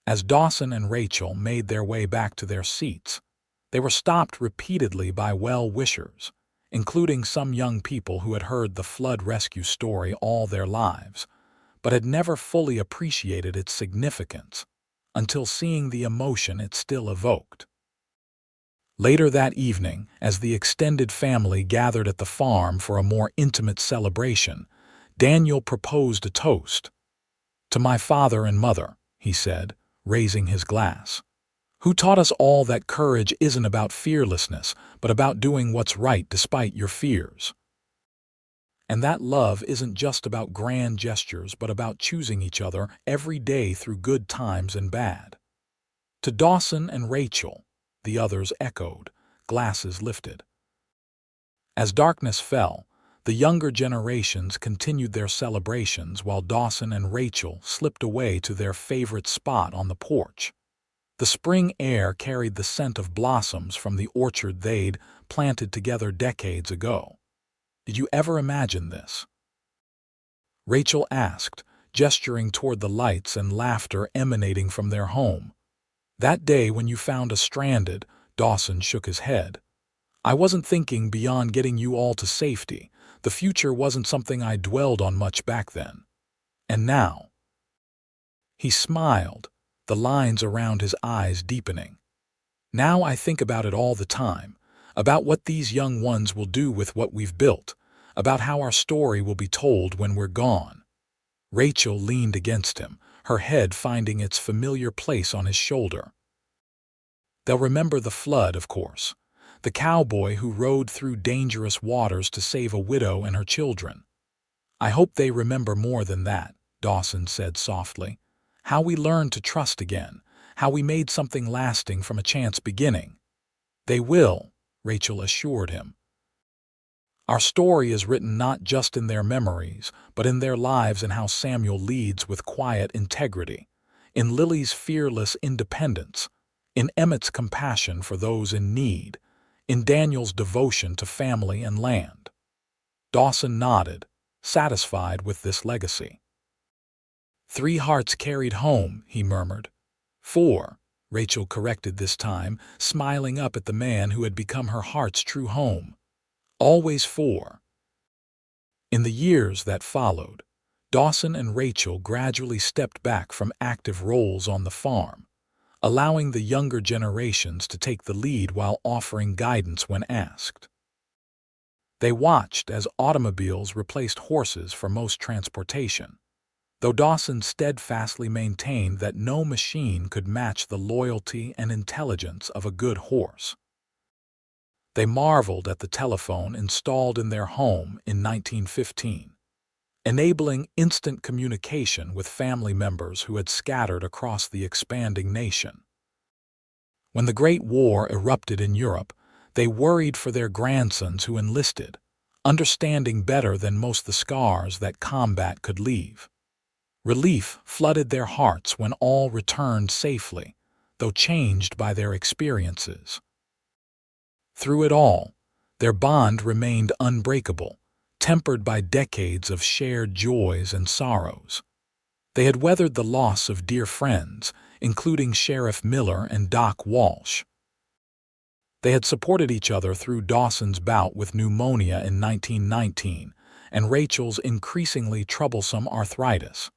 As Dawson and Rachel made their way back to their seats, they were stopped repeatedly by well-wishers, including some young people who had heard the flood rescue story all their lives, but had never fully appreciated its significance. until seeing the emotion it still evoked. Later that evening, as the extended family gathered at the farm for a more intimate celebration, Daniel proposed a toast. "To my father and mother," he said, raising his glass, "who taught us all that courage isn't about fearlessness, but about doing what's right despite your fears. And that love isn't just about grand gestures, but about choosing each other every day through good times and bad." To Dawson and Rachel, the others echoed, glasses lifted. As darkness fell, the younger generations continued their celebrations while Dawson and Rachel slipped away to their favorite spot on the porch. The spring air carried the scent of blossoms from the orchard they'd planted together decades ago. "Did you ever imagine this?" Rachel asked, gesturing toward the lights and laughter emanating from their home. "That day when you found us stranded," Dawson shook his head. "I wasn't thinking beyond getting you all to safety. The future wasn't something I dwelled on much back then. And now—" He smiled, the lines around his eyes deepening. "Now I think about it all the time, about what these young ones will do with what we've built, about how our story will be told when we're gone." Rachel leaned against him, her head finding its familiar place on his shoulder. "They'll remember the flood, of course. The cowboy who rode through dangerous waters to save a widow and her children. I hope they remember more than that," Dawson said softly. "How we learned to trust again, how we made something lasting from a chance beginning." "They will," Rachel assured him. "Our story is written not just in their memories, but in their lives, and how Samuel leads with quiet integrity, in Lily's fearless independence, in Emmett's compassion for those in need, in Daniel's devotion to family and land." Dawson nodded, satisfied with this legacy. "3 hearts carried home," he murmured. "4," Rachel corrected this time, smiling up at the man who had become her heart's true home. "Always 4." In the years that followed, Dawson and Rachel gradually stepped back from active roles on the farm, allowing the younger generations to take the lead while offering guidance when asked. They watched as automobiles replaced horses for most transportation, though Dawson steadfastly maintained that no machine could match the loyalty and intelligence of a good horse. They marveled at the telephone installed in their home in 1915, enabling instant communication with family members who had scattered across the expanding nation. When the Great War erupted in Europe, they worried for their grandsons who enlisted, understanding better than most the scars that combat could leave. Relief flooded their hearts when all returned safely, though changed by their experiences. Through it all, their bond remained unbreakable, tempered by decades of shared joys and sorrows. They had weathered the loss of dear friends, including Sheriff Miller and Doc Walsh. They had supported each other through Dawson's bout with pneumonia in 1919 and Rachel's increasingly troublesome arthritis.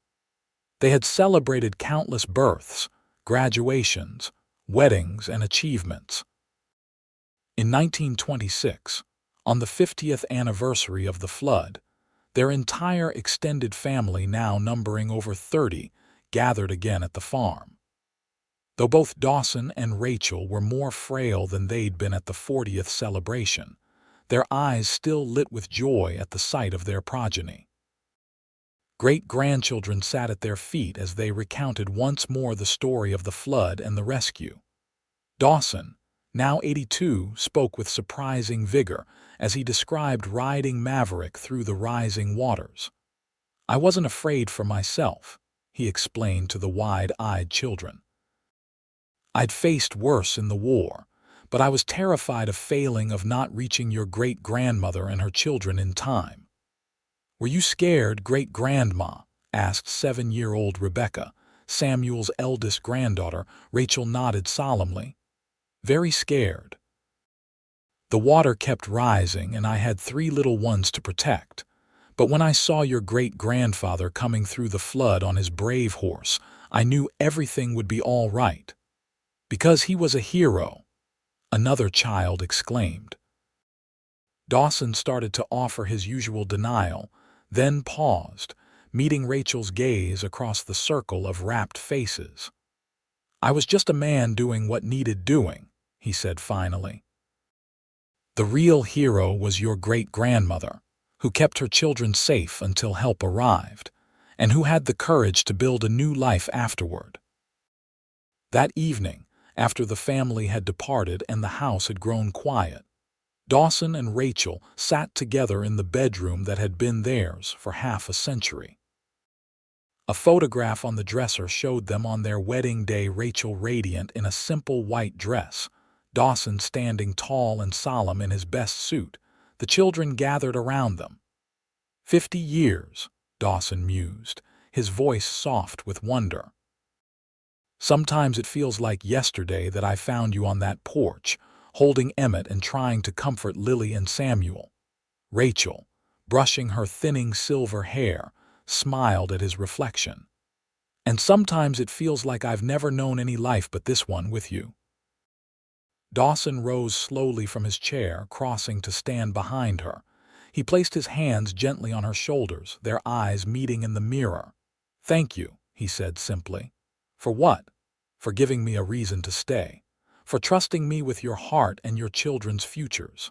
They had celebrated countless births, graduations, weddings, and achievements. In 1926, on the 50th anniversary of the flood, their entire extended family, now numbering over 30, gathered again at the farm. Though both Dawson and Rachel were more frail than they'd been at the 40th celebration, their eyes still lit with joy at the sight of their progeny. Great-grandchildren sat at their feet as they recounted once more the story of the flood and the rescue. Dawson, now 82, spoke with surprising vigor as he described riding Maverick through the rising waters. "I wasn't afraid for myself," he explained to the wide-eyed children. "I'd faced worse in the war, but I was terrified of failing, of not reaching your great-grandmother and her children in time." "Were you scared, great-grandma?" asked 7-year-old Rebecca, Samuel's eldest granddaughter. Rachel nodded solemnly. "Very scared. The water kept rising and I had 3 little ones to protect. But when I saw your great-grandfather coming through the flood on his brave horse, I knew everything would be all right. Because he was a hero, another child exclaimed. Dawson started to offer his usual denial, then paused, meeting Rachel's gaze across the circle of rapt faces. "I was just a man doing what needed doing," he said finally. "The real hero was your great-grandmother, who kept her children safe until help arrived, and who had the courage to build a new life afterward." That evening, after the family had departed and the house had grown quiet, Dawson and Rachel sat together in the bedroom that had been theirs for half a century. A photograph on the dresser showed them on their wedding day, Rachel radiant in a simple white dress, Dawson standing tall and solemn in his best suit, the children gathered around them. 50 years, Dawson mused, his voice soft with wonder. "Sometimes it feels like yesterday that I found you on that porch, holding Emmett and trying to comfort Lily and Samuel." Rachel, brushing her thinning silver hair, smiled at his reflection. "And sometimes it feels like I've never known any life but this one with you." Dawson rose slowly from his chair, crossing to stand behind her. He placed his hands gently on her shoulders, their eyes meeting in the mirror. "Thank you," he said simply. "For what?" "For giving me a reason to stay. For trusting me with your heart and your children's futures.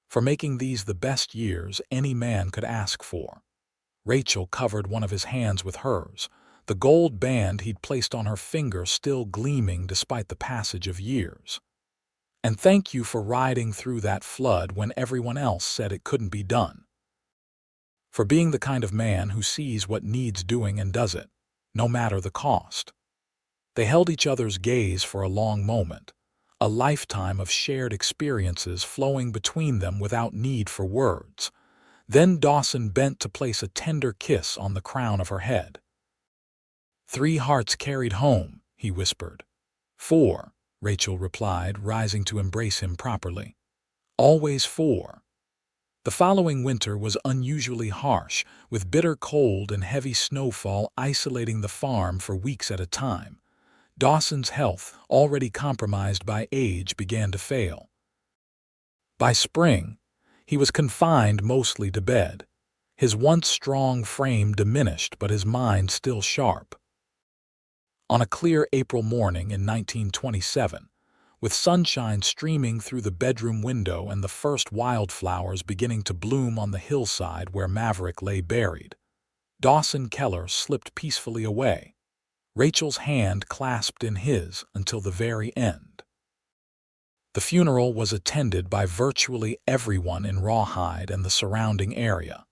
For making these the best years any man could ask for." Rachel covered one of his hands with hers, the gold band he'd placed on her finger still gleaming despite the passage of years. "And thank you for riding through that flood when everyone else said it couldn't be done. For being the kind of man who sees what needs doing and does it, no matter the cost." They held each other's gaze for a long moment, a lifetime of shared experiences flowing between them without need for words. Then Dawson bent to place a tender kiss on the crown of her head. "3 hearts carried home," he whispered. "4," Rachel replied, rising to embrace him properly. "Always 4." The following winter was unusually harsh, with bitter cold and heavy snowfall isolating the farm for weeks at a time. Dawson's health, already compromised by age, began to fail. By spring, he was confined mostly to bed, his once strong frame diminished but his mind still sharp. On a clear April morning in 1927, with sunshine streaming through the bedroom window and the first wildflowers beginning to bloom on the hillside where Maverick lay buried, Dawson Keller slipped peacefully away, Rachel's hand clasped in his until the very end. The funeral was attended by virtually everyone in Rawhide and the surrounding area.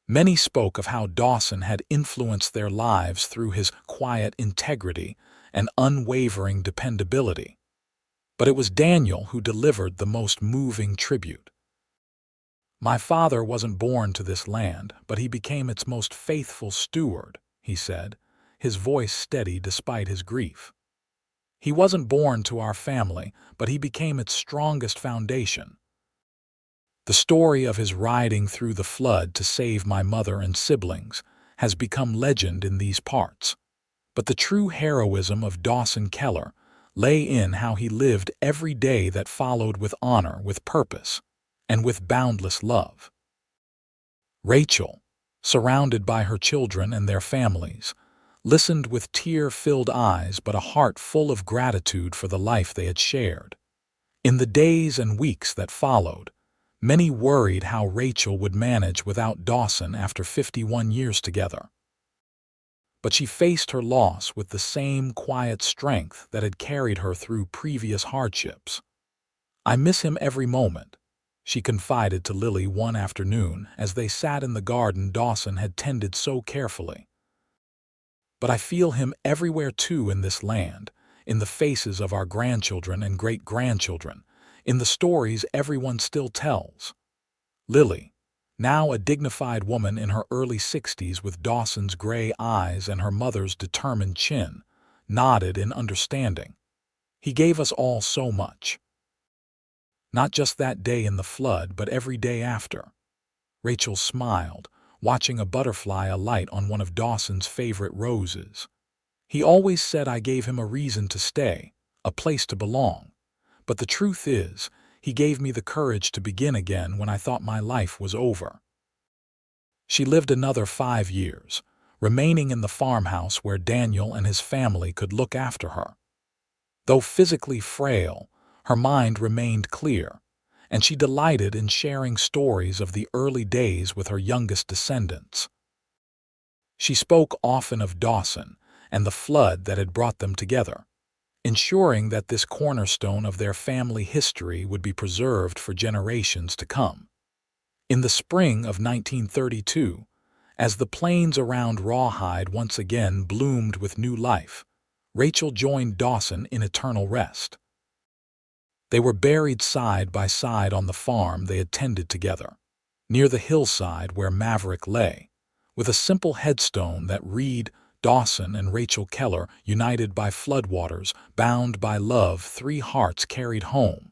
Many spoke of how Dawson had influenced their lives through his quiet integrity and unwavering dependability. But it was Daniel who delivered the most moving tribute. "My father wasn't born to this land, but he became its most faithful steward," he said, his voice steady despite his grief. "He wasn't born to our family, but he became its strongest foundation. The story of his riding through the flood to save my mother and siblings has become legend in these parts. But the true heroism of Dawson Keller lay in how he lived every day that followed with honor, with purpose, and with boundless love." Rachel, surrounded by her children and their families, listened with tear-filled eyes but a heart full of gratitude for the life they had shared. In the days and weeks that followed, many worried how Rachel would manage without Dawson after 51 years together. But she faced her loss with the same quiet strength that had carried her through previous hardships. "I miss him every moment," she confided to Lily one afternoon as they sat in the garden Dawson had tended so carefully. "But I feel him everywhere too in this land, in the faces of our grandchildren and great-grandchildren, in the stories everyone still tells." Lily, now a dignified woman in her early 60s with Dawson's gray eyes and her mother's determined chin, nodded in understanding. "He gave us all so much. Not just that day in the flood, but every day after." Rachel smiled, watching a butterfly alight on one of Dawson's favorite roses. He always said I gave him a reason to stay, a place to belong. But the truth is, he gave me the courage to begin again when I thought my life was over. She lived another 5 years, remaining in the farmhouse where Daniel and his family could look after her. Though physically frail, her mind remained clear, and she delighted in sharing stories of the early days with her youngest descendants. She spoke often of Dawson and the flood that had brought them together, ensuring that this cornerstone of their family history would be preserved for generations to come. In the spring of 1932, as the plains around Rawhide once again bloomed with new life, Rachel joined Dawson in eternal rest. They were buried side by side on the farm they had tended together, near the hillside where Maverick lay, with a simple headstone that read, Dawson and Rachel Keller, united by floodwaters, bound by love, 3 hearts carried home,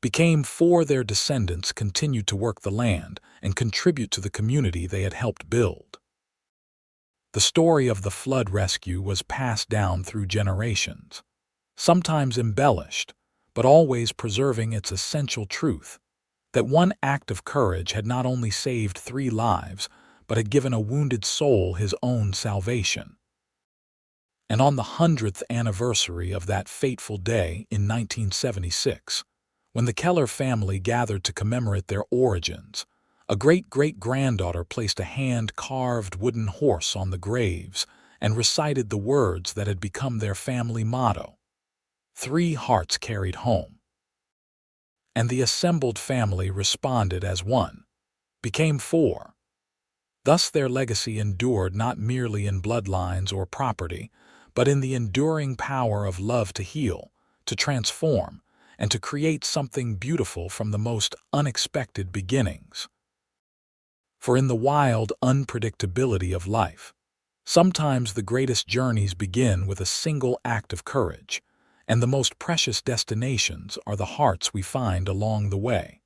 became 4. Their descendants continued to work the land and contribute to the community they had helped build. The story of the flood rescue was passed down through generations, sometimes embellished, but always preserving its essential truth, that one act of courage had not only saved 3 lives, but had given a wounded soul his own salvation. And on the 100th anniversary of that fateful day in 1976, when the Keller family gathered to commemorate their origins, a great-great-granddaughter placed a hand-carved wooden horse on the graves and recited the words that had become their family motto, 3 hearts carried home. And the assembled family responded as one, became 4. Thus their legacy endured not merely in bloodlines or property, but in the enduring power of love to heal, to transform, and to create something beautiful from the most unexpected beginnings. For in the wild unpredictability of life, sometimes the greatest journeys begin with a single act of courage, and the most precious destinations are the hearts we find along the way.